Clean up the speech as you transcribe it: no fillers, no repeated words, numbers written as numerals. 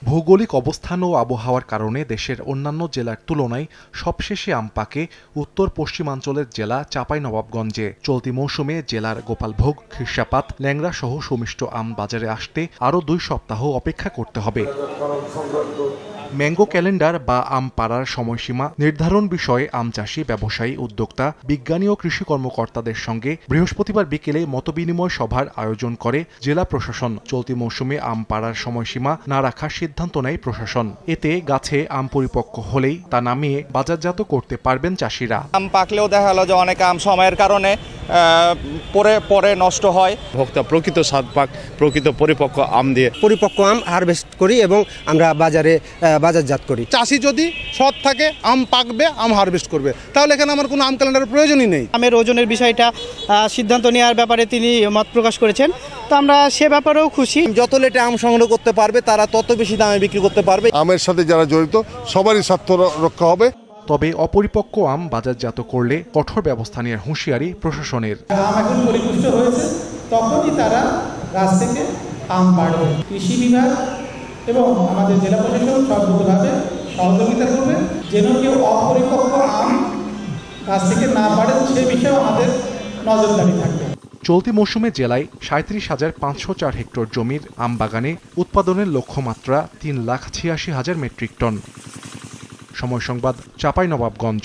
ভৌগোলিক অবস্থান ও আবহাওয়ার কারণে দেশের অন্যান্য জেলার তুলনায় সবশেষে আম পাকে উত্তর পশ্চিমাঞ্চলের জেলা চাঁপাইনবাবগঞ্জে। চলতি মৌসুমে জেলার গোপালভোগ, খিরসাপাত, ল্যাংড়া সহ সুমিষ্ট আম বাজারে আসতে আরও 2 সপ্তাহ অপেক্ষা করতে হবে। ম্যাঙ্গো ক্যালেন্ডার বা আম পাড়ার সময়সীমা নির্ধারণ বিষয়ে আম চাষি, ব্যবসায়ী, উদ্যোক্তা, বিজ্ঞানী ও কৃষি কর্মকর্তাদের সঙ্গে বৃহস্পতিবার বিকেলে মতবিনিময় সভার আয়োজন করে জেলা প্রশাসন। চলতি মৌসুমে আম পাড়ার সময়সীমা না রাখার সিদ্ধান্ত নেয় প্রশাসন। এতে গাছে আম পরিপক্ক হলেই তা নামিয়ে বাজারজাত করতে পারবেন চাষিরা। আম পাকলেও দেখা গেল যে অনেক আম সময়ের কারণে পরে নষ্ট হয়। ভোক্তা প্রকৃত স্বাদ পাক, প্রকৃত পরিপক্ক আম দিয়ে পরিপক্ক আম হারভেস্ট করি এবং আমরা বাজারে বাজারজাত করি। চাষি যদি সৎ থাকে, আম পাকবে, আম হারভেস্ট করবে, তাহলে এখানে আমার কোনো আম ক্যালেন্ডারের প্রয়োজনই নেই। আমের ওজনের বিষয়টা সিদ্ধান্ত নেওয়ার ব্যাপারে তিনি মত প্রকাশ করেছেন, তো আমরা সে ব্যাপারেও খুশি। যত লেটে আম সংগ্রহ করতে পারবে তারা তত বেশি দামে বিক্রি করতে পারবে। আমের সাথে যারা জড়িত সবারই স্বার্থ রক্ষা হবে। তবে অপরিপক্ক আম বাজারজাত করলে কঠোর ব্যবস্থা নেওয়ার হুঁশিয়ারি প্রশাসনের। আম এখন পরিপুষ্ট হয়েছে, তখনই তারা গাছ থেকে আম পাড়বে। কৃষি বিভাগ এবং আমাদের জেলা প্রশাসন সর্বতভাবে সহযোগিতা করবে, যেন কেউ অপরিপক্ক আম গাছ থেকে না পাড়েন সে বিষয়েও আমাদের নজরদারি থাকবে। চলতি মৌসুমে জেলায় 37,504 হেক্টর জমির আম বাগানে উৎপাদনের লক্ষ্যমাত্রা 3,86,000 মেট্রিক টন। সময় সংবাদ, চাঁপাইনবাবগঞ্জ।